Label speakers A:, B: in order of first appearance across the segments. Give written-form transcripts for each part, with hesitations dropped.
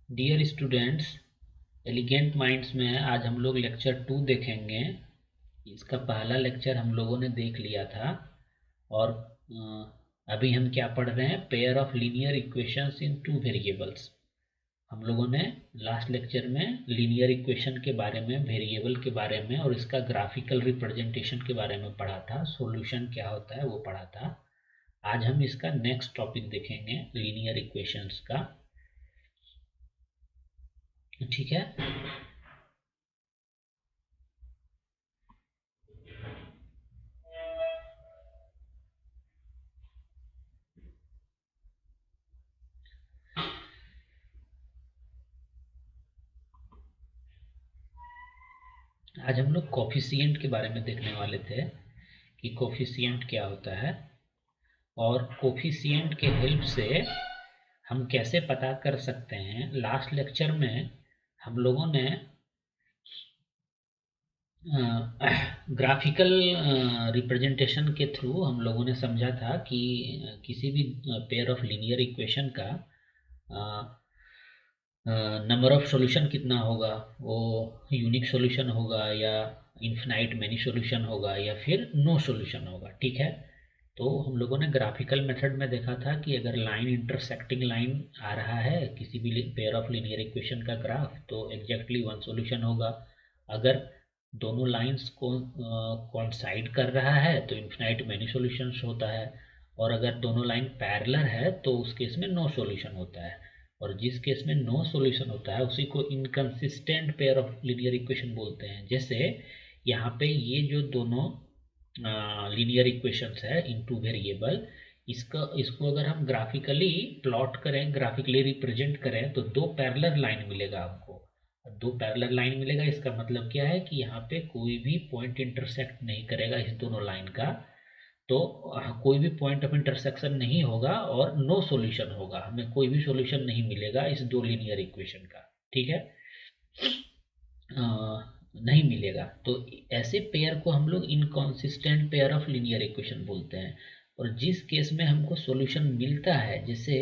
A: Dear students, elegant minds में आज हम लोग लेक्चर 2 देखेंगे। इसका पहला लेक्चर हम लोगों ने देख लिया था। और अभी हम क्या पढ़ रहे हैं? Pair of linear equations in two variables. हम लोगों ने लास्ट लेक्चर में लीनियर इक्वेशन के बारे में, वेरिएबल के बारे में और इसका ग्राफिकल रिप्रेजेंटेशन के बारे में पढ़ा था। सॉल्यूशन क्या होता है वो पढ़ा था। आज हम इसका नेक्स्ट टॉपिक देखेंगे, लीनियर इक्वेशंस का। ठीक है। आज हम लोग कोफिशिएंट के बारे में देखने वाले थे कि कोफिशिएंट क्या होता है, और कोफिशिएंट के हेल्प से हम कैसे पता कर सकते हैं। लास्ट लेक्चर में हम लोगों ने ग्राफिकल रिप्रेजेंटेशन के थ्रू हम लोगों ने समझा था कि किसी भी पेयर ऑफ लीनियर इक्वेशन का नंबर ऑफ सॉल्यूशन कितना होगा, वो यूनिक सॉल्यूशन होगा या इन्फिनाइट मैनी सॉल्यूशन होगा या फिर नो सॉल्यूशन होगा। ठीक है। तो हम लोगों ने ग्राफिकल मेथड में देखा था कि अगर लाइन इंटरसेक्टिंग लाइन आ रहा है किसी भी पेयर ऑफ लीनियर इक्वेशन का ग्राफ, तो एग्जैक्टली वन सॉल्यूशन होगा। अगर दोनों लाइंस को कोइंसाइड कर रहा है तो इन्फिनाइट मैनी सॉल्यूशंस होता है। और अगर दोनों लाइन पैरेलल है तो उस केस में नो सॉल्यूशन होता है। और जिस केस में नो सॉल्यूशन होता है उसी को inconsistent pair of linear equation बोलते हैं। जैसे यहाँ पे ये जो दोनों लीनियर इक्वेशंस है इन टू वेरिएबल, इसको अगर हम ग्राफिकली प्लॉट करें, ग्राफिकली रिप्रेजेंट करें, तो दो पैरेलल लाइन मिलेगा हमको। दो पैरेलल लाइन मिलेगा, इसका मतलब क्या है कि यहाँ पे कोई भी पॉइंट इंटरसेक्ट नहीं करेगा इस दोनों लाइन का। तो कोई भी पॉइंट ऑफ इंटरसेक्शन नहीं होगा और नो सॉल्यूशन होगा, हमें कोई भी सॉल्यूशन नहीं मिलेगा इस दो लीनियर इक्वेशन का। ठीक है। अ, नहीं मिलेगा। तो ऐसे पेयर को हम लोग inconsistent pair of linear equation बोलते हैं। और जिस केस में हमको सॉल्यूशन मिलता है, जैसे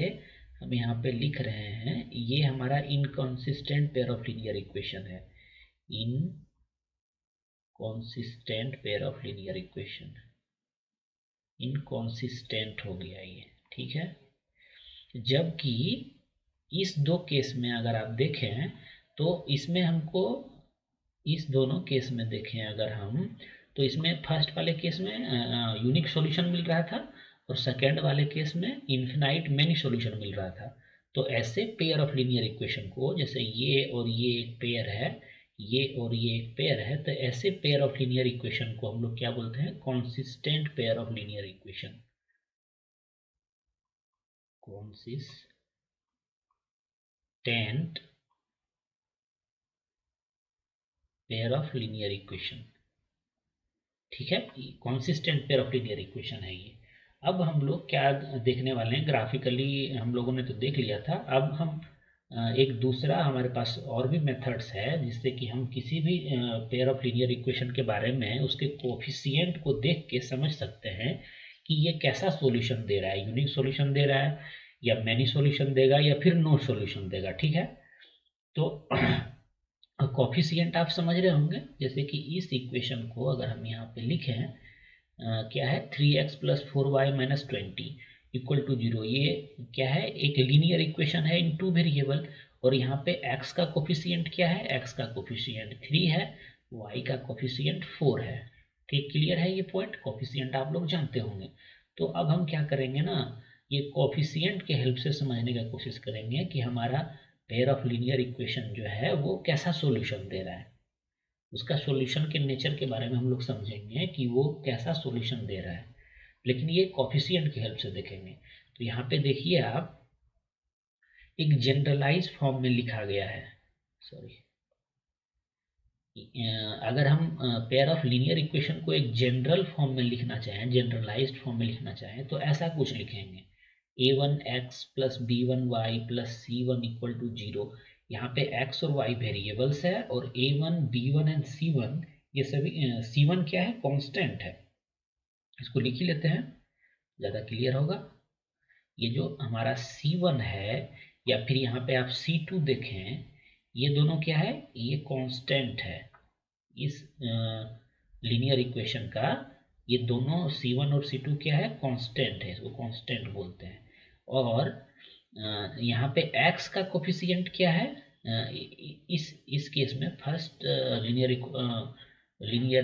A: हम यहाँ पे लिख रहे हैं, ये हमारा inconsistent pair of linear equation है। Inconsistent pair of linear equation, inconsistent हो गया ये। ठीक है। जबकि इस दो केस में अगर आप देखें तो इसमें हमको, इस दोनों केस में देखें अगर हम, तो इसमें फर्स्ट वाले केस में यूनिक सॉल्यूशन मिल रहा था और सेकेंड वाले केस में इन्फिनाइट मैनी सॉल्यूशन मिल रहा था। तो ऐसे पेयर ऑफ लीनियर इक्वेशन को, जैसे ये और ये एक पेयर है, ये और ये एक पेयर है, तो ऐसे पेयर ऑफ लीनियर इक्वेशन को हम लोग क्या बोलते हैं? Consistent pair of linear equation. Consistent pair of linear equation. ठीक है। Consistent pair of linear equation है ये। अब हम लोग क्या देखने वाले हैं? ग्राफिकली हम लोगों ने तो देख लिया था। अब हम एक दूसरा, हमारे पास और भी मेथड्स है जिससे कि हम किसी भी पेयर ऑफ लीनियर इक्वेशन के बारे में उसके कोफिशिएंट को देख के समझ सकते हैं कि ये कैसा सॉल्यूशन दे रहा है, यूनिक सॉल्यूशन दे रहा है या मैनी सॉल्यूशन देगा या फिर नो सॉल्यूशन देगा। ठीक है। तो कॉफिशिएंट आप समझ रहे होंगे, जैसे कि इस इक्वेशन को अगर हम यहाँ पे लिखें, क्या है? 3x + 4y - 20 equal to 0। ये क्या है? एक लीनियर इक्वेशन है इन टू वेरिएबल। और यहाँ पे x का कोफिशिएंट क्या है? x का कोफिशिएंट 3 है, y का कोफिशिएंट 4 है। ठीक, क्लियर है ये पॉइंट? कोफिशिएंट आप लोग जानते होंगे। तो अब हम क्या करेंगे ना, ये कोफिशिएंट के हेल्प से समझने का कोशिश करेंगे कि हमारा पेयर ऑफ लीनियर इक्वेशन जो है वो कैसा सॉल्यूशन दे रहा है। उसका सॉल्यूशन के नेचर के बारे में हम लोग समझेंगे कि वो कैसा सॉल्यूशन दे रहा है, लेकिन ये कोफिशिएंट की हेल्प से देखेंगे। तो यहाँ पे देखिए आप, एक जनरलाइज फॉर्म में लिखा गया है। सॉरी, अगर हम पेयर ऑफ लीनियर इक्वेशन को एक जनरल फॉर्म में लिखना चाहें, जनरलाइज्ड फॉर्म में लिखना चाहें, तो ऐसा कुछ लिखेंगे: a1x + b1y + c1 = 0। यहाँ पे x और y वेरिएबल्स है और a1 b1 एंड c1, ये सभी, c1 क्या है? कांस्टेंट है। इसको लिख ही लेते हैं, ज़्यादा क्लियर होगा। ये जो हमारा c1 है, या फिर यहाँ पे आप C2 देखें, ये दोनों क्या है, ये कांस्टेंट है इस लीनियर इक्वेशन का। ये दोनों C1 और C2 क्या है, कांस्टेंट है, इसको कांस्टेंट बोलते हैं। और यहाँ पे x का कोफिशिएंट क्या है, इस केस में first linear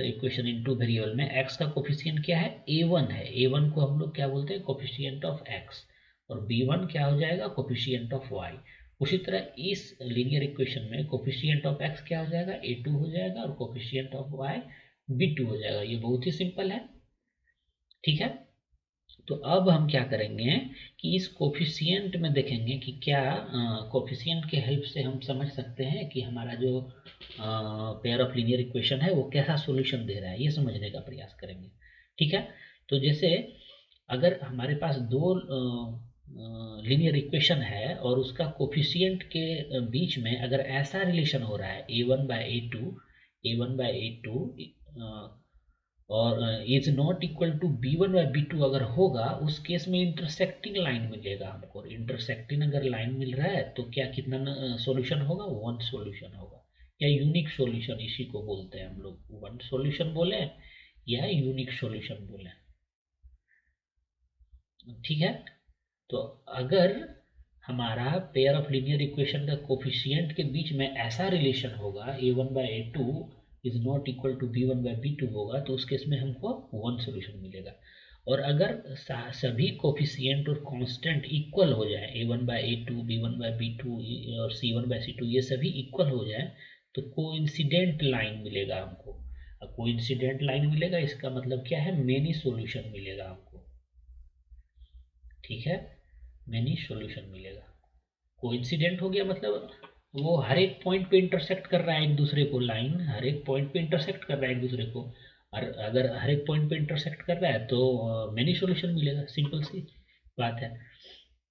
A: equation into variable में x का कोफिशिएंट क्या है, a1 है। a1 को हम लोग क्या बोलते हैं, कोफिशिएंट ऑफ x। और b1 क्या हो जाएगा, कोफिशिएंट ऑफ y। उसी तरह इस लीनियर इक्वेशन में कोफिशिएंट ऑफ x क्या हो जाएगा, a2 हो जाएगा, और कोफिशिएंट ऑफ y b2 हो जाएगा। ये बहुत ही सिंपल है, ठीक है। तो अब हम क्या करेंगे कि इस कोफिशिएंट में देखेंगे कि क्या कोफिशिएंट के हेल्प से हम समझ सकते हैं कि हमारा जो पेयर ऑफ लीनियर इक्वेशन है वो कैसा सॉल्यूशन दे रहा है, ये समझने का प्रयास करेंगे, ठीक है। तो जैसे अगर हमारे पास दो लीनियर इक्वेशन है और उसका कोफिशिएंट के बीच में अगर ऐसा रिलेशन हो रहा है a1/a2 और is not equal to b1/b2 अगर होगा, उस केस में इंटरसेक्टिंग लाइन मिलेगा हमको। इंटरसेक्टिंग अगर लाइन मिल रहा है तो क्या कितना सॉल्यूशन होगा, वन सॉल्यूशन होगा, या यूनिक सॉल्यूशन इसी को बोलते हैं हम लोग। वन सॉल्यूशन बोले या यूनिक सॉल्यूशन बोले, ठीक है। तो अगर हमारा पेयर ऑफ लीनियर इक्वेशन का कोफिशिएंट के बीच में ऐसा रिलेशन होगा a1/a2 is not equal to b1/b2 होगा, तो उस केस में हमको वन सॉल्यूशन मिलेगा। और अगर सभी कोफिशिएंट और कांस्टेंट इक्वल हो जाए, a1/a2 b1/b2 और c1/c2 ये सभी इक्वल हो जाए, तो कोइंसिडेंट लाइन मिलेगा हमको। कोइंसिडेंट लाइन मिलेगा इसका मतलब क्या है, मेनी सॉल्यूशन मिलेगा हमको, ठीक है। मेनी सॉल्यूशन मिलेगा। कोइंसिडेंट हो गया मतलब वो हर एक पॉइंट पे इंटरसेक्ट कर रहा है एक दूसरे को, लाइन हर एक पॉइंट पे इंटरसेक्ट कर रहा है एक दूसरे को। और अगर हर एक पॉइंट पे इंटरसेक्ट कर रहा है तो मेनी सॉल्यूशन मिलेगा, सिंपल सी बात है।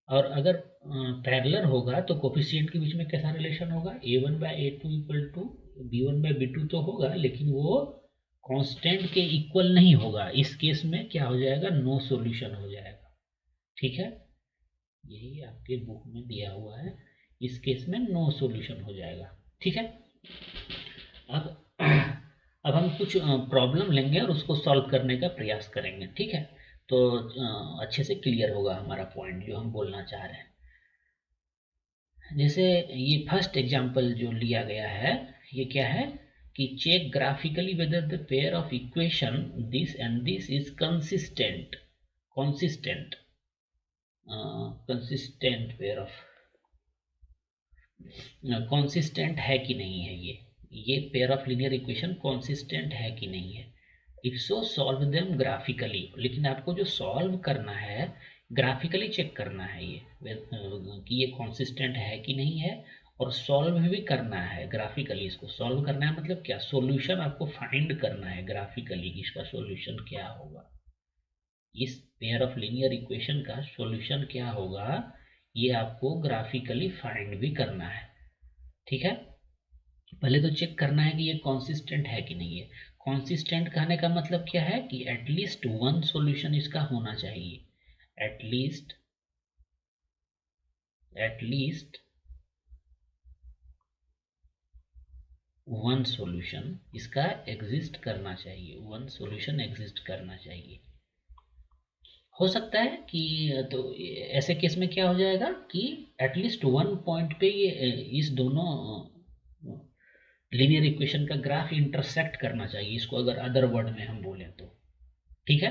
A: और अगर पैरेलल होगा तो कोफिशिएंट के बीच में कैसा रिलेशन होगा, a1/a2 इक्वल टू b1/b2 तो होगा, लेकिन वो कांस्टेंट के इक्वल नहीं होगा। इस केस में क्या हो जाएगा, नो सॉल्यूशन हो जाएगा, ठीक है। यही आपके बुक में दिया हुआ है, इस केस में नो सॉल्यूशन हो जाएगा, ठीक है। अब अब हम कुछ प्रॉब्लम लेंगे और उसको सॉल्व करने का प्रयास करेंगे, ठीक है। तो अच्छे से क्लियर होगा हमारा पॉइंट जो हम बोलना चाह रहे हैं। जैसे ये फर्स्ट एग्जांपल जो लिया गया है, ये क्या है कि check graphically whether the pair of equation this and this is consistent. Consistent pair of, consistent है कि नहीं है, ये pair of linear equation consistent है कि नहीं है। If so solve them graphically. लेकिन आपको जो सॉल्व करना है ग्राफिकली चेक करना है ये कि ये कॉन्सिस्टेंट है कि नहीं है, और सॉल्व भी करना है ग्राफिकली। इसको सॉल्व करना है मतलब क्या, सॉल्यूशन आपको फाइंड करना है ग्राफिकली, इसका सॉल्यूशन क्या होगा, इस पेयर ऑफ लीनियर इक्वेशन का सॉल्यूशन क्या होगा, ये आपको ग्राफिकली फाइंड भी करना है, ठीक है। पहले तो चेक करना है कि ये कॉन्सिस्टेंट है कि नहीं है। कॉन्सिस्टेंट कहने का मतलब क्या है कि एटलीस्ट वन सॉल्यूशन इसका होना चाहिए, एटलीस्ट वन सॉल्यूशन इसका एग्जिस्ट करना चाहिए, वन सॉल्यूशन एग्जिस्ट करना चाहिए। हो सकता है कि तो ऐसे केस में क्या हो जाएगा कि एटलीस्ट वन पॉइंट पे ये इस दोनों लीनियर इक्वेशन का ग्राफ इंटरसेक्ट करना चाहिए, इसको अगर अदर वर्ड में हम बोले तो, ठीक है।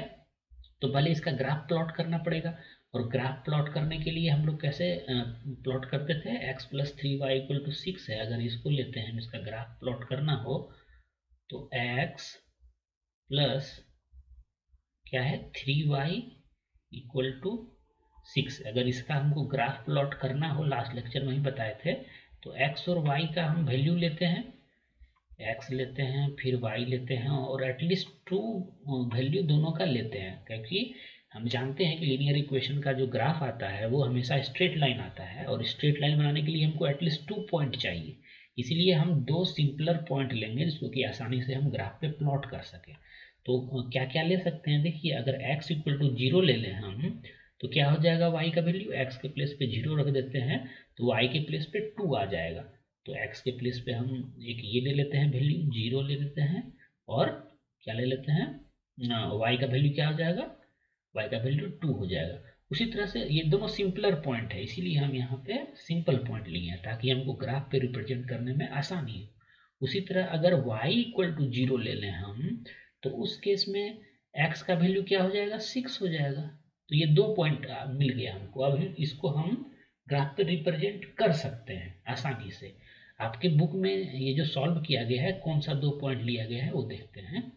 A: तो पहले इसका ग्राफ प्लॉट करना पड़ेगा, और ग्राफ प्लॉट करने के लिए हम लोग कैसे प्लॉट करते थे, x+3y = 6 है। अगर इसको लेते हैं, इसका ग्राफ प्लॉट करना हो तो x प्लस क्या है 3y = 6। अगर इसका हमको ग्राफ प्लॉट करना हो, लास्ट लेक्चर में ही बताए थे, तो x और y का हम वैल्यू लेते हैं, x लेते हैं फिर y लेते हैं, और एटलीस्ट 2 वैल्यू दोनों का लेते हैं, क्योंकि हम जानते हैं कि लीनियर इक्वेशन का जो ग्राफ आता है वो हमेशा स्ट्रेट लाइन आता है, और स्ट्रेट लाइन बनाने के लिए हमको एटलीस्ट 2 पॉइंट चाहिए। इसीलिए हम 2 सिंपलर पॉइंट लेंगे जिसको कि आसानी से हम ग्राफ पे प्लॉट कर सकें। तो क्या क्या ले सकते हैं, देखिए अगर x = 0 ले लें हम, तो क्या हो जाएगा, y का वैल्यू x के प्लेस पे 0 रख देते हैं, तो वाई के प्लेस पे 2 आ जाएगा। तो एक्स के प्लेस पे हम एक ये ले लेते हैं वैल्यू 0 ले लेते हैं, और क्या ले लेते हैं, वाई का वैल्यू क्या हो जाएगा, वाई का वैल्यू 2 हो जाएगा। उसी तरह से ये दोनों सिंपलर पॉइंट है, इसीलिए हम यहाँ पे सिंपल पॉइंट लिए हैं ताकि हमको ग्राफ पे रिप्रेजेंट करने में आसानी हो। उसी तरह अगर y इक्वल टू 0 ले लें हम, तो उस केस में x का वैल्यू क्या हो जाएगा, 6 हो जाएगा। तो ये 2 पॉइंट मिल गया हमको। अब इसको हम ग्राफ पे रिप्रेजेंट कर सकते हैं आसानी से। आपके बुक में ये जो सॉल्व किया गया है, कौन सा 2 पॉइंट लिया गया है वो देखते हैं।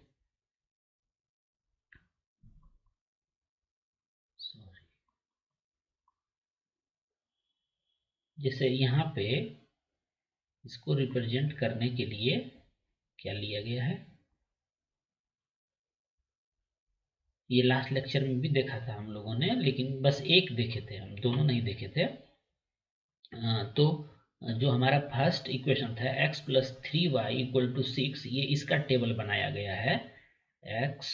A: जैसे यहाँ पे इसको रिप्रेजेंट करने के लिए क्या लिया गया है, ये लास्ट लेक्चर में भी देखा था हम लोगों ने, लेकिन बस एक देखे थे, हम दोनों नहीं देखे थे। तो जो हमारा फर्स्ट इक्वेशन था x plus 3y equal to 6, ये इसका टेबल बनाया गया है। x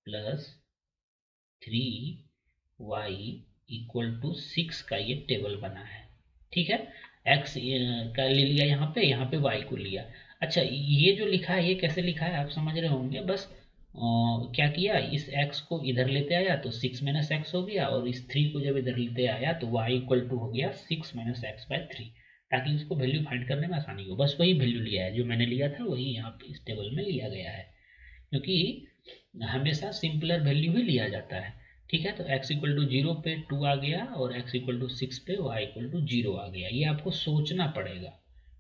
A: plus 3y equal to 6 का ये टेबल बना है। ठीक है, x का ले लिया यहाँ पे y को लिया। अच्छा, ये जो लिखा है ये कैसे लिखा है आप समझ रहे होंगे। बस क्या किया, इस x को इधर लेते आया तो 6 माइनस एक्स हो गया, और इस 3 को जब इधर लेते आया तो y इक्वल टू हो गया 6 माइनस एक्स बाय 3, ताकि इसको वैल्यू फाइंड करने में आसानी हो। बस वही वैल्यू लिया है जो मैंने लिया था, वही यहाँ पे इस टेबल में लिया गया है, क्योंकि हमेशा सिंपलर वैल्यू ही लिया जाता है। ठीक है, तो x इक्वल टू 0 पे 2 आ गया, और x इक्वल टू 6 पे y इक्वल टू 0 आ गया। ये आपको सोचना पड़ेगा,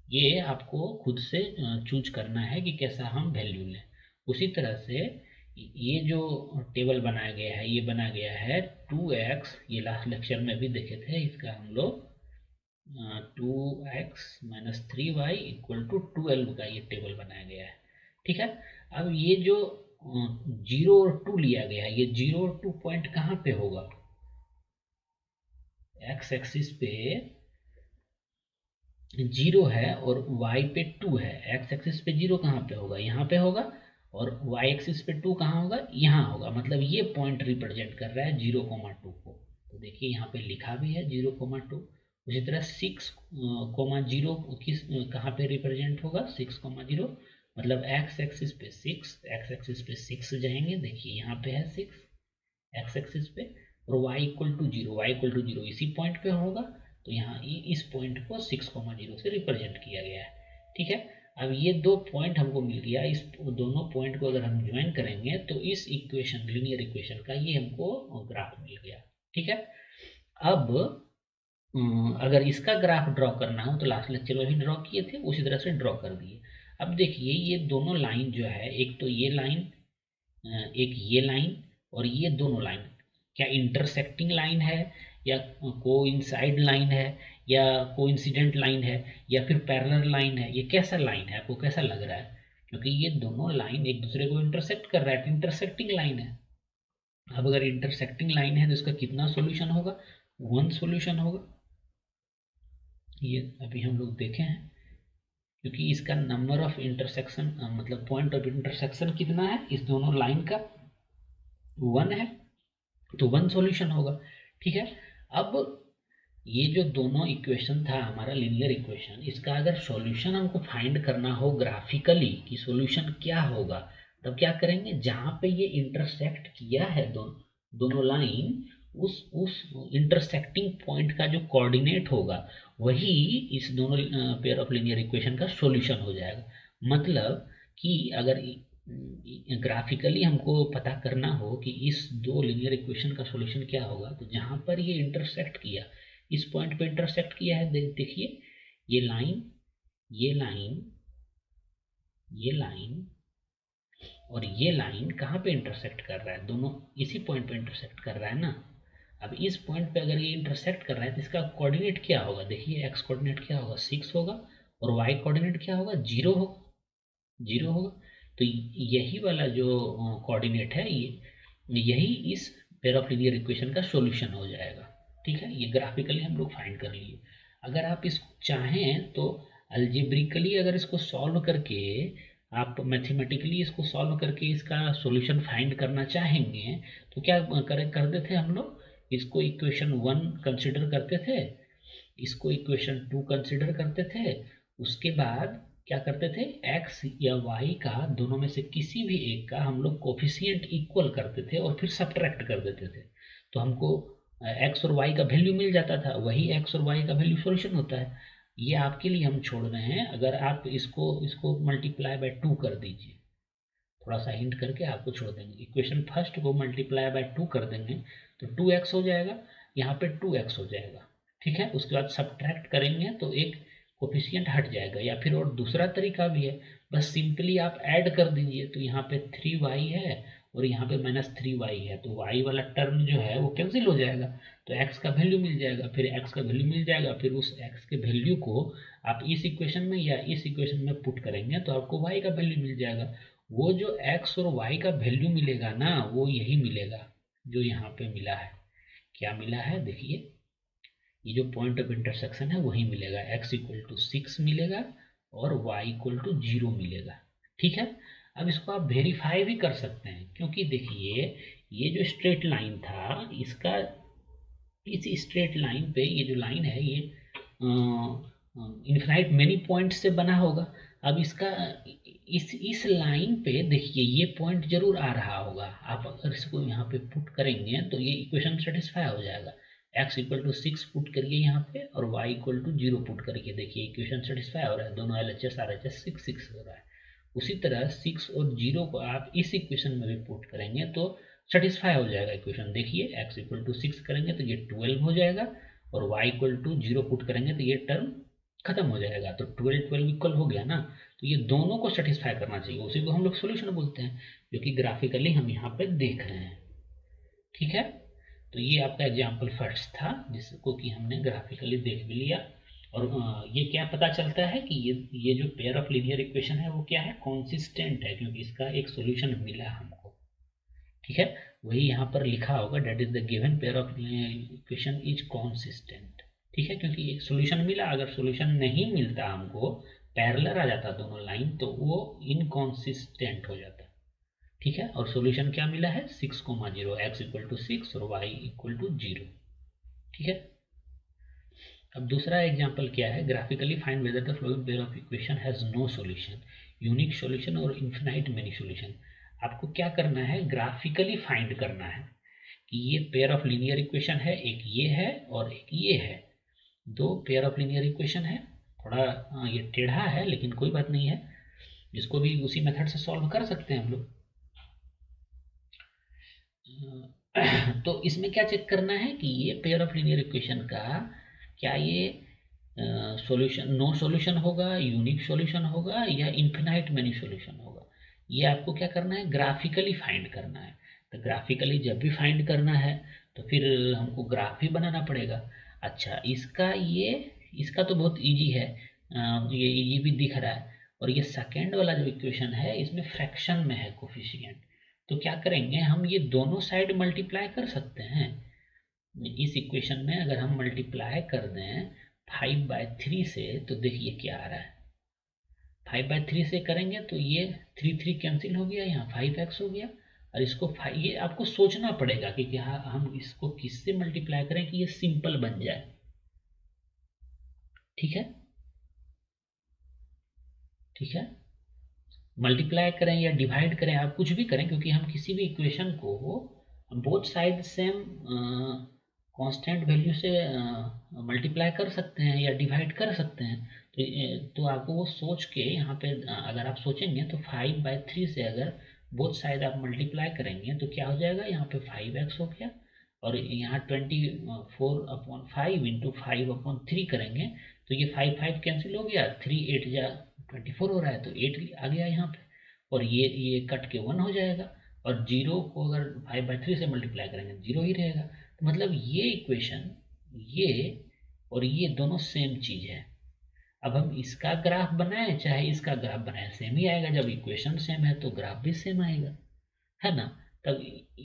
A: ये आपको खुद से चूज करना है कि कैसा हम वैल्यू लें। उसी तरह से ये जो टेबल बनाया गया है, ये बना गया है 2x, ये लास्ट लेक्चर में भी देखे थे, इसका हम लोग 2x minus 3y equal to 12 का ये टेबल बनाया गया है। ठीक है, अब ये जो 0 और 2 लिया गया है, ये 0 और 2 पॉइंट कहाँ पे होगा, x एक्सिस पे 0 है और y पे 2 है। x एक्सिस पे 0 कहाँ पे होगा, यहाँ पे होगा, और y एक्सिस पे 2 कहाँ होगा, यहाँ होगा। मतलब ये पॉइंट रिप्रेजेंट कर रहा है 0,2 को। तो देखिए यहाँ पे लिखा भी है 0,2। उसी तरह 6,0 किस कहाँ पे रिप्रेजेंट होगा, 6,0, मतलब x एक्सिस पे 6, x एक्सिस पे 6 जाएंगे, देखिए यहाँ पे है 6 x एक्सिस पे, और y equal to 0, y equal to 0 इसी पॉइंट पे होगा। तो यहाँ इस पॉइंट को 6,0 से रिप्रेजेंट किया गया है। ठीक है, अब ये 2 पॉइंट हमको मिल गया, इस दोनों पॉइंट को अगर हम ज्वाइन करेंगे तो इस इक्वेशन, लीनियर इक्वेशन का ये हमको ग्राफ मिल गया। ठीक है, अब अगर इसका ग्राफ ड्रॉ करना हो तो लास्ट लेक्चर में भी ड्रॉ किए थे, उसी तरह से ड्रॉ कर दिए। अब देखिए ये दोनों लाइन जो है, एक तो ये लाइन, एक ये लाइन, और ये दोनों लाइन क्या इंटरसेक्टिंग लाइन है, या कोइंसाइड लाइन है, या कोइंसिडेंट लाइन है, या फिर पैरेलल लाइन है, ये कैसा लाइन है, आपको कैसा लग रहा है, क्योंकि ये दोनों लाइन एक दूसरे को इंटरसेक्ट कर रहा है, इंटरसेक्टिंग लाइन है। अब अगर इंटरसेक्टिंग लाइन है तो इसका कितना सॉल्यूशन होगा, 1 सॉल्यूशन होगा। ये अभी हम लोग देखे हैं, क्योंकि इसका नंबर ऑफ इंटरसेक्शन, मतलब पॉइंट ऑफ इंटरसेक्शन कितना है, इस दोनों लाइन का 1 है, तो 1 सॉल्यूशन होगा। ठीक है, अब ये जो दोनों इक्वेशन था हमारा लीनियर इक्वेशन, इसका अगर सॉल्यूशन हमको फाइंड करना हो ग्राफिकली कि सॉल्यूशन क्या होगा, तब क्या करेंगे, जहाँ पे ये इंटरसेक्ट किया है दोनों लाइन, उस इंटरसेक्टिंग पॉइंट का जो कोऑर्डिनेट होगा वही इस दोनों पेयर ऑफ लीनियर इक्वेशन का सॉल्यूशन हो जाएगा। मतलब कि अगर ग्राफिकली हमको पता करना हो कि इस 2 लीनियर इक्वेशन का सॉल्यूशन क्या होगा, तो जहाँ पर ये इंटरसेक्ट किया, इस पॉइंट पे इंटरसेक्ट किया है, देखिए ये लाइन, ये लाइन, ये लाइन और ये लाइन कहाँ पे इंटरसेक्ट कर रहा है, दोनों इसी पॉइंट पे इंटरसेक्ट कर रहा है ना। अब इस पॉइंट पे अगर ये इंटरसेक्ट कर रहा है तो इसका कोऑर्डिनेट क्या होगा, देखिए एक्स कोऑर्डिनेट क्या होगा, 6 होगा, और वाई कोऑर्डिनेट क्या होगा, 0 होगा, 0 होगा। तो यही वाला जो कोऑर्डिनेट है, ये यही इस पेयर ऑफ लीनियर इक्वेशन का सॉल्यूशन हो जाएगा। ठीक है, ये ग्राफिकली हम लोग फाइंड कर लिए। अगर आप इसको चाहें तो अल्जेब्रिकली अगर इसको सॉल्व करके, आप मैथमेटिकली इसको सॉल्व करके इसका सॉल्यूशन फाइंड करना चाहेंगे, तो क्या करते थे हम लोग, इसको इक्वेशन 1 कंसिडर करते थे, इसको इक्वेशन 2 कंसिडर करते थे, उसके बाद क्या करते थे, एक्स या वाई का दोनों में से किसी भी एक का हम लोग कोफिशिएंट इक्वल करते थे और फिर सब्ट्रैक्ट कर देते थे, तो हमको एक्स और वाई का वैल्यू मिल जाता था, वही एक्स और वाई का वैल्यू सॉल्यूशन होता है। ये आपके लिए हम छोड़ रहे हैं, अगर आप इसको इसको मल्टीप्लाई बाय 2 कर दीजिए, थोड़ा सा हिंट करके आपको छोड़ देंगे, इक्वेशन फर्स्ट को मल्टीप्लाई बाय 2 कर देंगे तो 2x हो जाएगा, यहाँ पे 2x हो जाएगा, ठीक है। उसके बाद सब्ट्रैक्ट करेंगे तो एक कोफिशिएंट हट जाएगा, या फिर और दूसरा तरीका भी है, बस सिंपली आप ऐड कर दीजिए, तो यहाँ पे 3y है और यहाँ पे -3y है, तो y वाला टर्म जो है वो कैंसिल हो जाएगा, तो x का वैल्यू मिल जाएगा, फिर x का वैल्यू मिल जाएगा, फिर उस x के वैल्यू को आप इस इक्वेशन में या इस इक्वेशन में पुट करेंगे तो आपको y का वैल्यू मिल जाएगा। वो जो x और y का वैल्यू मिलेगा ना, वो यही मिलेगा जो यहाँ पे मिला है। क्या मिला है देखिए, ये जो पॉइंट ऑफ इंटरसेक्शन है वही मिलेगा, x इक्वल टू 6 मिलेगा और y इक्वल टू 0 मिलेगा, ठीक है। अब इसको आप वेरीफाई भी कर सकते हैं, क्योंकि देखिए ये जो स्ट्रेट लाइन था, इसका इस स्ट्रेट लाइन पे ये जो लाइन है ये इन्फिनाइट मेनी पॉइंट से बना होगा। अब इसका इस लाइन पे देखिए ये पॉइंट जरूर आ रहा होगा, आप अगर इसको यहाँ पे पुट करेंगे तो ये इक्वेशन सेटिस्फाई हो जाएगा। x इक्वल टू 6 पुट करिए यहाँ पे और y इक्वल टू 0 पुट करिए, देखिए इक्वेशन सेटिस्फाई हो रहा है, दोनों LHS RHS 6 6 हो रहा है। उसी तरह 6 और 0 को आप इस इक्वेशन में भी पुट करेंगे तो सेटिस्फाई हो जाएगा इक्वेशन। देखिए x इक्वल टू 6 करेंगे तो ये 12 हो जाएगा और y इक्वल टू 0 पुट करेंगे तो ये टर्म खत्म हो जाएगा, तो 12 12 इक्वल हो गया ना। तो ये दोनों को सेटिस्फाई करना चाहिए, उसी को हम लोग सोल्यूशन बोलते हैं, जो कि ग्राफिकली हम यहाँ पे देख रहे हैं, ठीक है। तो ये आपका एग्जाम्पल फर्स्ट था जिसको कि हमने ग्राफिकली देख भी लिया। और ये क्या पता चलता है कि ये जो पेयर ऑफ लीनियर इक्वेशन है वो क्या है, कॉन्सिस्टेंट है, क्योंकि इसका एक सोल्यूशन मिला हमको, ठीक है। वही यहाँ पर लिखा होगा, that is the given pair of equation is consistent, ठीक है, क्योंकि एक सोल्यूशन मिला। अगर सोल्यूशन नहीं मिलता हमको, पैरेलल आ जाता दोनों लाइन, तो वो इनकॉन्सिस्टेंट हो जाता, ठीक है। और सोल्यूशन क्या मिला है, 6,0, x इक्वल टू 6 और y इक्वल टू 0, ठीक है। अब दूसरा एग्जांपल क्या है, graphically find whether the following pair of equation has no solution, unique solution और इनफिनाइट मेनी सॉल्यूशन। आपको क्या करना है, ग्राफिकली फाइंड करना है कि ये पेयर ऑफ लीनियर इक्वेशन है, एक ये है और एक ये है, दो पेयर ऑफ लीनियर इक्वेशन है। थोड़ा ये टेढ़ा है लेकिन कोई बात नहीं है, जिसको भी उसी मेथड से सॉल्व कर सकते हैं हम लोग। तो इसमें क्या चेक करना है कि ये पेयर ऑफ लीनियर इक्वेशन का क्या ये सॉल्यूशन नो सॉल्यूशन होगा, यूनिक सॉल्यूशन होगा या इन्फिनाइट मेनी सॉल्यूशन होगा। ये आपको क्या करना है, ग्राफिकली फाइंड करना है। तो ग्राफिकली जब भी फाइंड करना है तो फिर हमको ग्राफ ही बनाना पड़ेगा। अच्छा, इसका तो बहुत इजी है, ये इजी भी दिख रहा है। और ये सेकेंड वाला जो इक्वेशन है इसमें फ्रैक्शन में है कोफिशिएंट, तो क्या करेंगे हम, ये दोनों साइड मल्टीप्लाई कर सकते हैं। इस इक्वेशन में अगर हम मल्टीप्लाई कर दें 5/3 से, तो देखिए क्या आ रहा है, 5/3 से करेंगे तो ये 3 3 कैंसिल हो गया, यहाँ 5x हो गया। और इसको ये आपको सोचना पड़ेगा कि क्या हम इसको किससे मल्टीप्लाई करें कि ये सिंपल बन जाए, ठीक है, ठीक है। मल्टीप्लाई करें या डिवाइड करें, आप कुछ भी करें, क्योंकि हम किसी भी इक्वेशन को both side same constant value से मल्टीप्लाई कर सकते हैं या डिवाइड कर सकते हैं। तो आपको वो सोच के यहाँ पे अगर आप सोचेंगे तो 5/3 से अगर बोथ साइड आप मल्टीप्लाई करेंगे तो क्या हो जाएगा, यहाँ पे 5x हो गया और यहाँ 24/5 इंटू 5/3 करेंगे तो ये 5 5 कैंसिल हो गया, 3 8 जा 24 हो रहा है, तो 8 आ गया यहाँ पे, और ये कट के 1 हो जाएगा। और 0 को अगर 5/3 से मल्टीप्लाई करेंगे 0 ही रहेगा। तो मतलब ये इक्वेशन ये और ये दोनों सेम चीज है। अब हम इसका ग्राफ बनाएं चाहे इसका ग्राफ बनाएं, सेम ही आएगा। जब इक्वेशन सेम है तो ग्राफ भी सेम आएगा, है ना। तब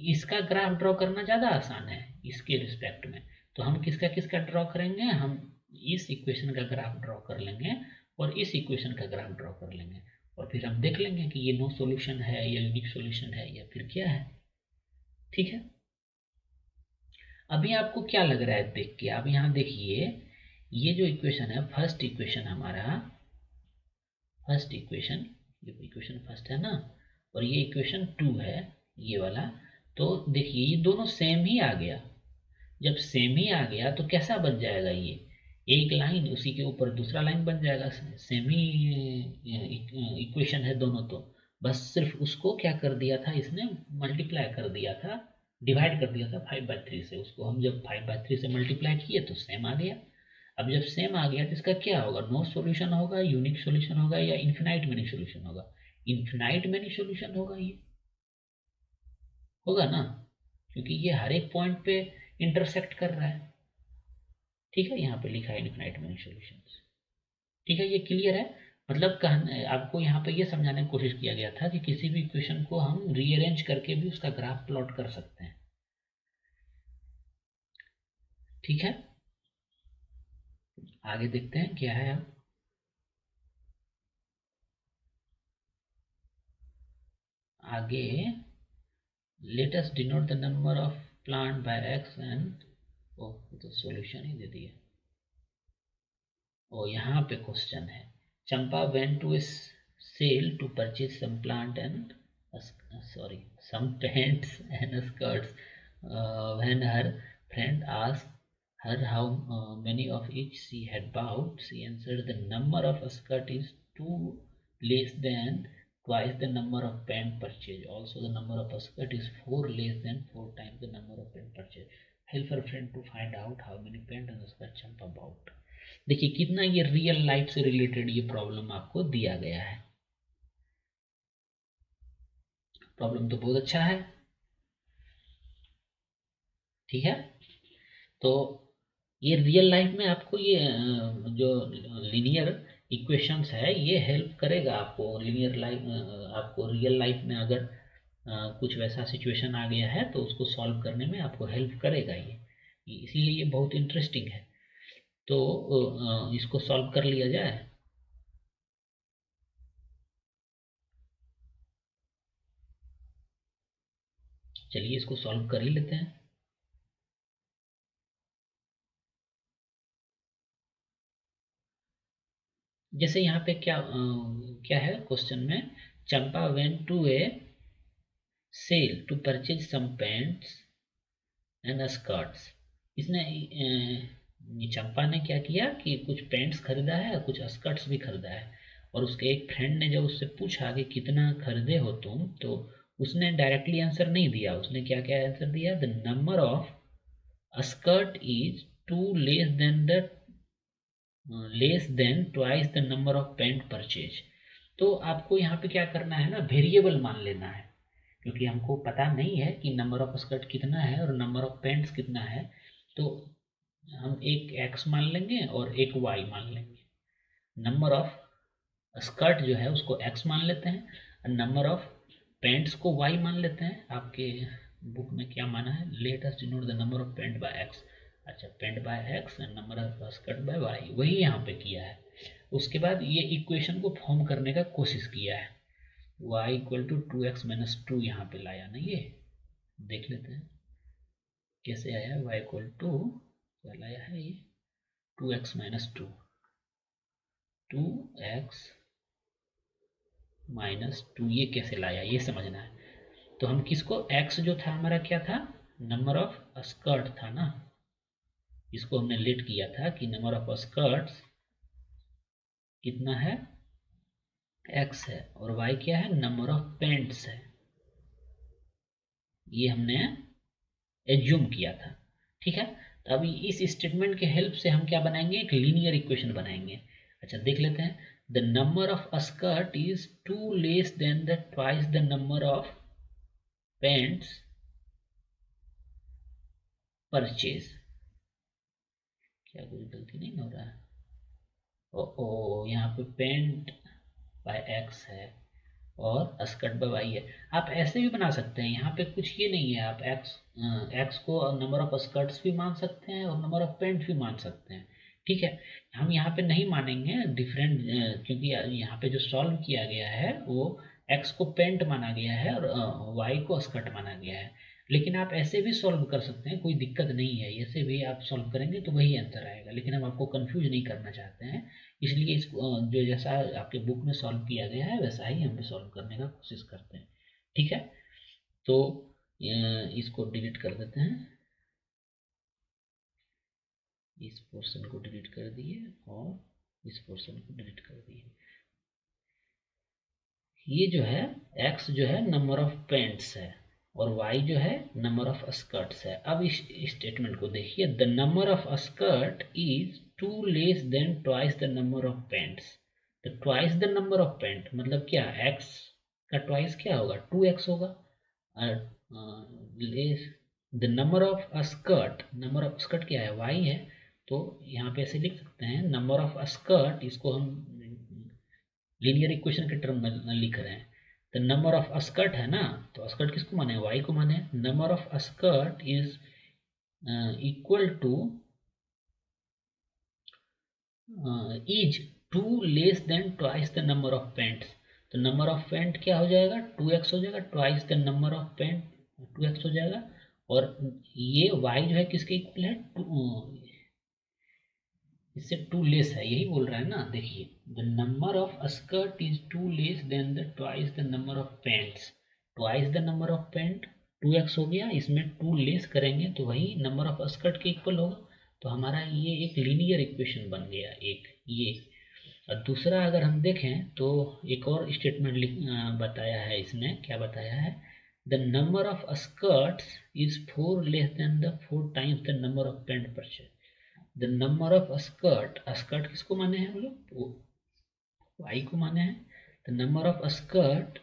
A: इसका ग्राफ ड्रॉ करना ज़्यादा आसान है इसके रिस्पेक्ट में। तो हम किसका किसका ड्रॉ करेंगे, हम इस इक्वेशन का ग्राफ ड्रॉ कर लेंगे और इस इक्वेशन का ग्राफ ड्रॉ कर लेंगे, और फिर हम देख लेंगे कि ये नो सॉल्यूशन है या यूनिक सॉल्यूशन है या फिर क्या है, ठीक है। अभी आपको क्या लग रहा है देख के, आप यहाँ देखिए ये जो इक्वेशन है, फर्स्ट इक्वेशन हमारा, फर्स्ट इक्वेशन, ये इक्वेशन फर्स्ट है ना, और ये इक्वेशन 2 है, ये वाला। तो देखिए ये दोनों सेम ही आ गया। जब सेम ही आ गया तो कैसा बन जाएगा, ये एक लाइन उसी के ऊपर दूसरा लाइन बन जाएगा। सेम ही इक्वेशन है दोनों, तो बस सिर्फ उसको क्या कर दिया था, इसने मल्टीप्लाई कर दिया था, डिवाइड कर दिया था 5/3 से। उसको हम जब 5/3 से मल्टीप्लाई किए तो सेम आ गया। अब जब सेम आ गया तो इसका क्या होगा, नो सॉल्यूशन होगा, यूनिक सॉल्यूशन होगा, या इन्फिनाइट मेनी सॉल्यूशन होगा? इन्फिनाइट मेनी सॉल्यूशन होगा, ये होगा ना, क्योंकि ये हर एक पॉइंट पे इंटरसेक्ट कर रहा है। ठीक है, यहाँ पे लिखा है इन्फिनाइट मेनी सॉल्यूशंस। ठीक है, ये क्लियर है। मतलब कहने आपको यहाँ पे ये समझाने की कोशिश किया गया था कि किसी भी इक्वेशन को हम रीअरेंज करके भी उसका ग्राफ प्लॉट कर सकते हैं। ठीक है, आगे देखते हैं क्या है। अब आगे, let us denote the number of plant by X and, ओ तो सॉल्यूशन ही दे दिया। ओ यहाँ पे क्वेश्चन है, Champa went to sale to purchase some plant and sorry some pants and skirts. When her friend asked her how many of each she had bought, she answered, the number of skirt is two less than twice the number of pant purchased. Also the number of skirt is four less than four times the number of pant purchased. Help her friend to find out how many pant and skirt Champa bought. देखिए कितना ये real life से related ये problem आपको दिया गया है। Problem तो बहुत अच्छा है। ठीक है, तो ये रियल लाइफ में आपको ये जो लीनियर इक्वेशंस है ये हेल्प करेगा आपको लीनियर लाइफ, आपको रियल लाइफ में अगर कुछ वैसा सिचुएशन आ गया है तो उसको सॉल्व करने में आपको हेल्प करेगा ये, इसलिए ये बहुत इंटरेस्टिंग है। तो इसको सॉल्व कर लिया जाए। चलिए इसको सॉल्व कर ही लेते हैं। जैसे यहाँ पे क्या है क्वेश्चन में, Champa went to a sale to purchase some pants and skirts. इसने चंपा ने क्या किया कि कुछ पैंट्स खरीदा है और कुछ स्कर्ट्स भी खरीदा है, और उसके एक फ्रेंड ने जब उससे पूछा कि कितना खरीदे हो तुम, तो उसने डायरेक्टली आंसर नहीं दिया। उसने क्या क्या आंसर दिया, the number of skirt is two less than twice the number of pant purchase. तो आपको यहाँ पे क्या करना है ना, वेरिएबल मान लेना है, क्योंकि हमको पता नहीं है कि नंबर ऑफ स्कर्ट कितना है और नंबर ऑफ पैंट्स कितना है। तो हम एक एक्स मान लेंगे और एक वाई मान लेंगे। नंबर ऑफ स्कर्ट जो है उसको एक्स मान लेते हैं, और नंबर ऑफ पैंट्स को वाई मान लेते हैं। आपके बुक में क्या माना है, let us denote the number of pant by X. अच्छा, pant by X and number of skirt by Y, वही यहाँ पे किया है। उसके बाद ये इक्वेशन को फॉर्म करने का कोशिश किया है, y इक्वल टू 2x-2 यहाँ पे लाया ना, ये देख लेते हैं कैसे आया है। y इक्वल टू क्या लाया है ये, 2x-2, 2x-2 ये कैसे लाया ये समझना है। तो हम किसको, x जो था हमारा क्या था, नंबर ऑफ स्कर्ट था ना, इसको हमने लेट किया था कि नंबर ऑफ स्कर्ट्स कितना है, x है, और y क्या है, नंबर ऑफ पैंट्स है, ये हमने एज्यूम किया था। ठीक है, तो अभी इस स्टेटमेंट के हेल्प से हम क्या बनाएंगे, एक लीनियर इक्वेशन बनाएंगे। अच्छा देख लेते हैं, the number of skirt is two less than the twice the number of pants purchase. क्या कोई गलती नहीं हो रहा है, ओ यहाँ पे पेंट बाय एक्स है और स्कर्ट बाय वाई है। आप ऐसे भी बना सकते हैं, यहाँ पे कुछ ये नहीं है, आप एक्स को नंबर ऑफ स्कर्ट्स भी मान सकते हैं और नंबर ऑफ पेंट भी मान सकते हैं। ठीक है, हम यहाँ पे नहीं मानेंगे डिफरेंट, क्योंकि यहाँ पे जो सॉल्व किया गया है वो एक्स को पेंट माना गया है और वाई को स्कर्ट माना गया है। लेकिन आप ऐसे भी सॉल्व कर सकते हैं, कोई दिक्कत नहीं है, ऐसे भी आप सॉल्व करेंगे तो वही आंसर आएगा, लेकिन हम आपको कंफ्यूज नहीं करना चाहते हैं, इसलिए इसको जो जैसा आपके बुक में सॉल्व किया गया है वैसा ही हम भी सॉल्व करने का कोशिश करते हैं। ठीक है, तो इसको डिलीट कर देते हैं, इस पोर्शन को डिलीट कर दिए और इस पोर्शन को डिलीट कर दिए। ये जो है x जो है नंबर ऑफ पेंट्स है और y जो है नंबर ऑफ स्कर्ट्स है। अब इस स्टेटमेंट को देखिए, the number of skirt is two less than twice the number of pants. तो twice the number of pant मतलब क्या, x का ट्वाइस क्या होगा, 2x होगा। Less the number of skirt, number of skirt क्या है, y है, तो यहाँ पे ऐसे लिख सकते हैं नंबर ऑफ स्कर्ट, इसको हम लीनियर इक्वेशन के टर्म में लिख रहे हैं। तो नंबर ऑफ स्कर्ट है ना, तो स्कर्ट किसको माने, वाई को माने। Number of skirt is equal to is two less than twice the number of pants. तो नंबर ऑफ पेंट क्या हो जाएगा, 2x हो जाएगा, twice the number of pant 2x हो जाएगा। और ये y जो है किसके इक्वल है, इससे टू लेस है, यही बोल रहा है ना। देखिए, the number of skirt is two less than the twice the number of pants. Twice the number of pant 2x हो गया, इसमें टू लेस करेंगे तो वही नंबर ऑफ स्कर्ट के इक्वल होगा। तो हमारा ये एक लीनियर इक्वेशन बन गया एक ये। और दूसरा अगर हम देखें तो एक और स्टेटमेंट बताया है, इसने क्या बताया है, the number of skirts is 4 less than the 4 times the number of pant purchase. The number of skirt, skirt किसको माने हैं हम लोग, वाई को माने हैं। The number of skirt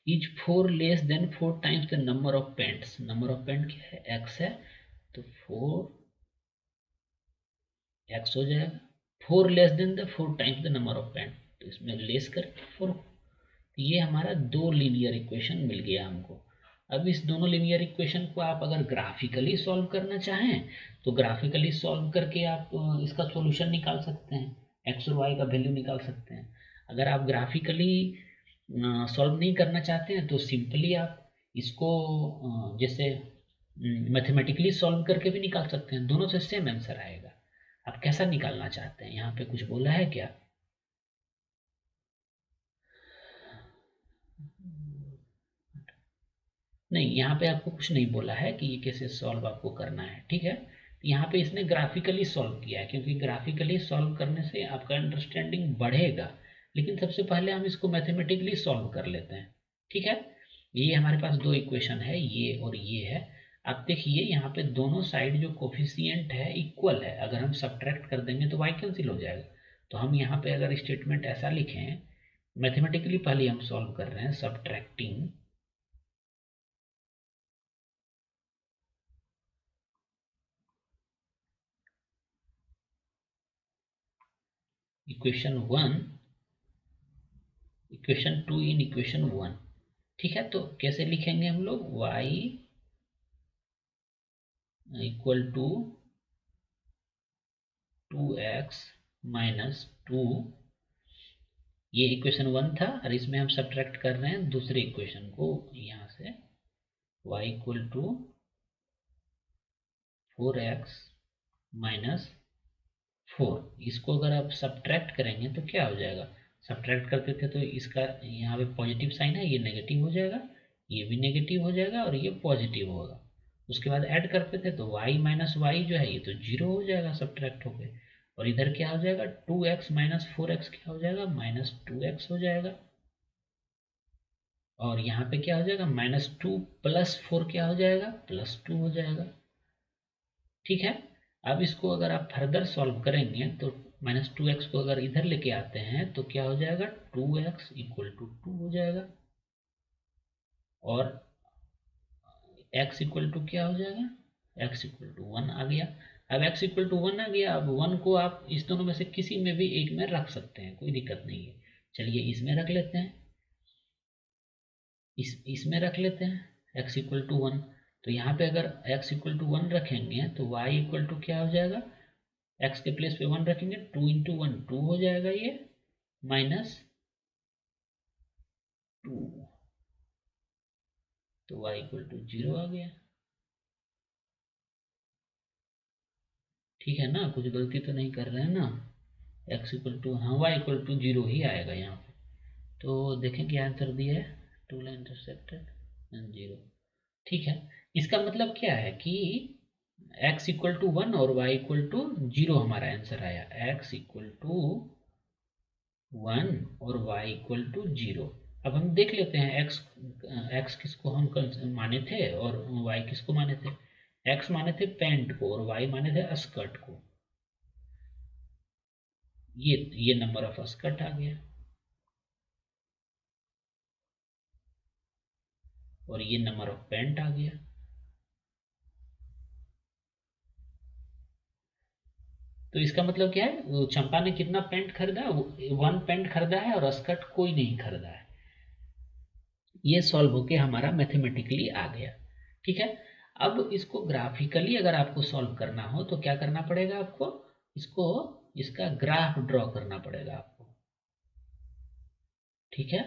A: is 4 less than 4 times the number of pants. Number of pant क्या है, एक्स है, तो 4x हो जाएगा। 4 less than the 4 times the number of pant, तो इसमें लेस करके 4। ये हमारा दो लीनियर इक्वेशन मिल गया हमको। अब इस दोनों लीनियर इक्वेशन को आप अगर ग्राफिकली सॉल्व करना चाहें तो ग्राफिकली सॉल्व करके आप इसका सॉल्यूशन निकाल सकते हैं, एक्स और वाई का वैल्यू निकाल सकते हैं। अगर आप ग्राफिकली सॉल्व नहीं करना चाहते हैं तो सिंपली आप इसको जैसे मैथमेटिकली सॉल्व करके भी निकाल सकते हैं, दोनों से सेम आंसर आएगा। आप कैसा निकालना चाहते हैं, यहाँ पे कुछ बोला है क्या। नहीं, यहाँ पे आपको कुछ नहीं बोला है कि ये कैसे सॉल्व आपको करना है, ठीक है। यहाँ पे इसने ग्राफिकली सॉल्व किया है, क्योंकि ग्राफिकली सॉल्व करने से आपका अंडरस्टैंडिंग बढ़ेगा। लेकिन सबसे पहले हम इसको मैथमेटिकली सॉल्व कर लेते हैं, ठीक है। ये हमारे पास दो इक्वेशन है, ये और ये है। आप देखिए यहाँ पे दोनों साइड जो कोफिशिएंट है इक्वल है, अगर हम सब्ट्रैक्ट कर देंगे तो y कैंसिल हो जाएगा। तो हम यहाँ पे अगर स्टेटमेंट ऐसा लिखें, मैथमेटिकली पहले हम सॉल्व कर रहे हैं, subtracting equation 1 equation 2 in equation 1। ठीक है, तो कैसे लिखेंगे हम लोग, y equal to 2x minus 2, ये इक्वेशन 1 था, और इसमें हम सब्ट्रैक्ट कर रहे हैं दूसरे इक्वेशन को यहाँ से, y equal to 4x minus 4। इसको अगर आप सब्ट्रैक्ट करेंगे तो क्या हो जाएगा, सब्ट्रैक्ट करते थे तो इसका यहाँ पे पॉजिटिव साइन है, ये नेगेटिव हो जाएगा, ये भी नेगेटिव हो जाएगा और ये पॉजिटिव होगा। उसके बाद ऐड करते थे तो y माइनस वाई जो है ये तो जीरो हो जाएगा सब्ट्रैक्ट होके। और इधर क्या हो जाएगा, 2x माइनस 4x क्या हो जाएगा, माइनस 2x हो जाएगा। और यहाँ पे क्या हो जाएगा, माइनस 2 प्लस 4 क्या हो जाएगा, प्लस 2 हो जाएगा। ठीक है, अब इसको अगर आप फर्दर सॉल्व करेंगे तो माइनस 2x को अगर इधर लेके आते हैं तो क्या हो जाएगा, 2x इक्वल टू 2 हो जाएगा। और x इक्वल टू क्या हो जाएगा, x इक्वल टू 1 आ गया। अब x इक्वल टू 1 आ गया, अब 1 को आप इस दोनों में से किसी में भी एक में रख सकते हैं, कोई दिक्कत नहीं है। चलिए इसमें रख लेते हैं, इसमें रख लेते हैं x इक्वल टू 1। तो यहाँ पे अगर x इक्वल टू 1 रखेंगे तो y इक्वल टू क्या हो जाएगा, x के प्लेस पे 1 रखेंगे, 2 इंटू 1 2 हो जाएगा ये, माइनस 2। तो y इक्वल टू 0 आ गया। ठीक है ना, कुछ गलती तो नहीं कर रहे हैं ना। x इक्वल टू, हाँ y इक्वल टू 0 ही आएगा यहाँ पे। तो देखें क्या आंसर दिया है, टू लाइन इंटरसेक्टेड एंड 0। ठीक है, इसका मतलब क्या है कि x इक्वल टू 1 और y इक्वल टू 0 हमारा आंसर आया। x इक्वल टू 1 और y इक्वल टू 0। अब हम देख लेते हैं x किसको हम माने थे और y किसको माने थे। x माने थे पैंट को और y माने थे स्कर्ट को। ये नंबर ऑफ स्कर्ट आ गया और ये नंबर ऑफ पैंट आ गया। तो इसका मतलब क्या है, चंपा ने कितना पैंट खरीदा, 1 पैंट खरीदा है और स्कर्ट कोई नहीं खरीदा है। ये सॉल्व होके हमारा मैथमेटिकली आ गया। ठीक है, अब इसको ग्राफिकली अगर आपको सॉल्व करना हो तो क्या करना पड़ेगा आपको, इसको इसका ग्राफ ड्रॉ करना पड़ेगा आपको। ठीक है,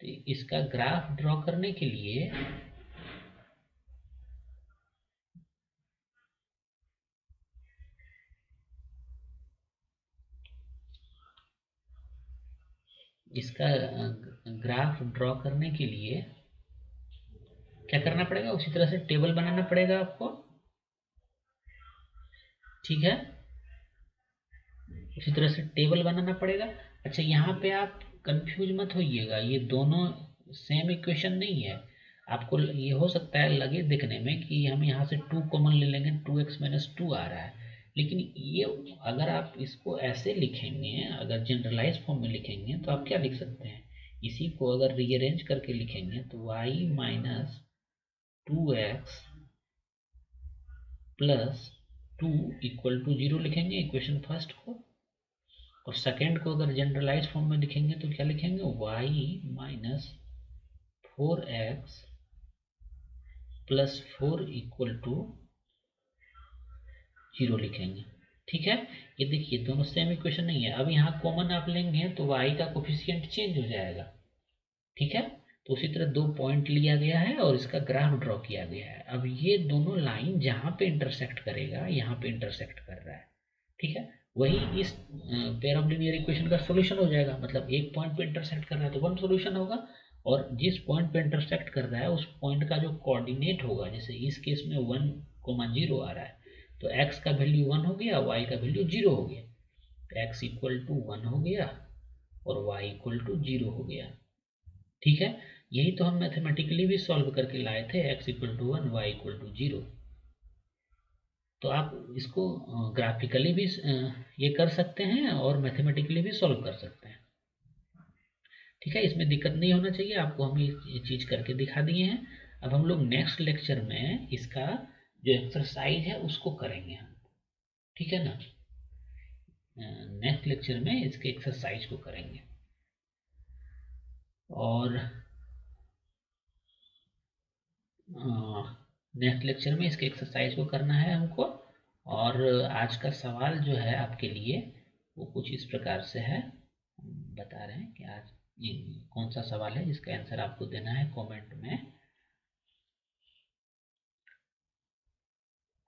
A: तो इसका ग्राफ ड्रॉ करने के लिए इसका ग्राफ ड्रॉ करने के लिए क्या करना पड़ेगा, उसी तरह से टेबल बनाना पड़ेगा आपको। ठीक है, उसी तरह से टेबल बनाना पड़ेगा। अच्छा, यहाँ पे आप कंफ्यूज मत होइएगा, ये दोनों सेम इक्वेशन नहीं है। आपको ये हो सकता है लगे दिखने में कि हम यहाँ से 2 कॉमन ले लेंगे, 2x-2 आ रहा है। लेकिन ये अगर आप इसको ऐसे लिखेंगे, अगर जनरलाइज फॉर्म में लिखेंगे तो आप क्या लिख सकते हैं, इसी को अगर रीअरेंज करके लिखेंगे तो y minus 2x plus 2 equal to 0 लिखेंगे इक्वेशन फर्स्ट को। और सेकेंड को अगर जनरलाइज फॉर्म में लिखेंगे तो क्या लिखेंगे, y minus 4x plus 4 equal to 0 लिखेंगे। ठीक है, ये देखिए दोनों सेम इक्वेशन नहीं है। अब यहाँ कॉमन आप लेंगे तो y का कोफिशिएंट चेंज हो जाएगा। ठीक है, तो उसी तरह 2 पॉइंट लिया गया है और इसका ग्राफ ड्रॉ किया गया है। अब ये दोनों लाइन जहाँ पे इंटरसेक्ट करेगा, यहाँ पे इंटरसेक्ट कर रहा है। ठीक है, वही इस पेयर ऑफ लीनियर इक्वेशन का सॉल्यूशन हो जाएगा। मतलब एक पॉइंट पे इंटरसेक्ट कर रहा है तो 1 सॉल्यूशन होगा, और जिस पॉइंट पे इंटरसेक्ट कर रहा है उस पॉइंट का जो कोऑर्डिनेट होगा, जैसे इस केस में 1,0 आ रहा है तो x का वैल्यू 1 हो गया, y का वैल्यू 0 हो गया। तो x इक्वल टू 1 हो गया और y इक्वल टू 0 हो गया। ठीक है, यही तो हम मैथमेटिकली भी सॉल्व करके लाए थे, x equal to 1 y equal to 0। तो आप इसको ग्राफिकली भी ये कर सकते हैं और मैथमेटिकली भी सॉल्व कर सकते हैं। ठीक है, इसमें दिक्कत नहीं होना चाहिए, आपको हम ये चीज़ करके दिखा दिए हैं। अब हम लोग नेक्स्ट लेक्चर में इसका जो एक्सरसाइज है उसको करेंगे हम। ठीक है ना, नेक्स्ट लेक्चर में इसके एक्सरसाइज को करेंगे। और नेक्स्ट लेक्चर में इसके एक्सरसाइज को करना है हमको। और आज का सवाल जो है आपके लिए वो कुछ इस प्रकार से है, बता रहे हैं कि आज ये कौन सा सवाल है जिसका आंसर आपको देना है कमेंट में।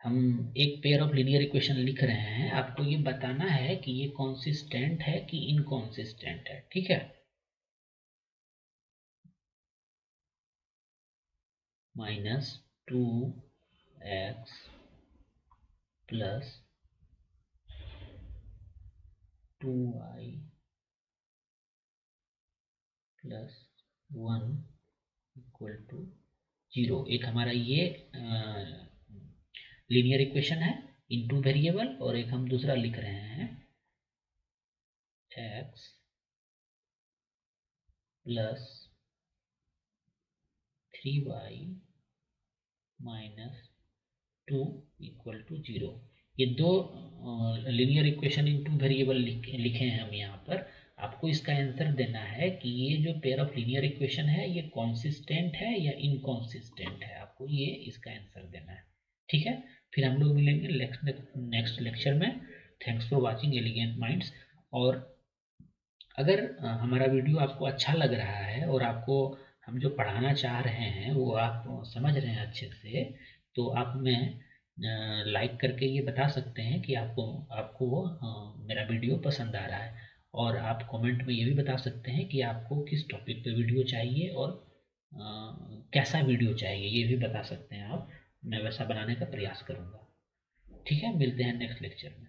A: हम एक पेयर ऑफ लीनियर इक्वेशन लिख रहे हैं, आपको ये बताना है कि ये कॉन्सिस्टेंट है कि इनकॉन्सिस्टेंट है। ठीक है, minus 2x plus 2y plus 1 equal to 0। एक हमारा ये लीनियर इक्वेशन है इन टू वेरिएबल, और एक हम दूसरा लिख रहे हैं x plus 3y minus 2 equal to 0। ये दो linear equation in two variable लिखे हैं हम यहाँ पर। आपको इसका आंसर देना है कि ये जो पेयर ऑफ लीनियर इक्वेशन है ये कॉन्सिस्टेंट है या इनकॉन्सिस्टेंट है, आपको ये इसका आंसर देना है। ठीक है, फिर हम लोग मिलेंगे नेक्स्ट लेक्चर में। Thanks for watching elegant minds. और अगर हमारा वीडियो आपको अच्छा लग रहा है और आपको हम जो पढ़ाना चाह रहे हैं वो आप समझ रहे हैं अच्छे से, तो आप में लाइक करके ये बता सकते हैं कि आपको आपको वो मेरा वीडियो पसंद आ रहा है। और आप कमेंट में ये भी बता सकते हैं कि आपको किस टॉपिक पे वीडियो चाहिए और कैसा वीडियो चाहिए, ये भी बता सकते हैं आप। मैं वैसा बनाने का प्रयास करूँगा। ठीक है, मिलते हैं नेक्स्ट लेक्चर में।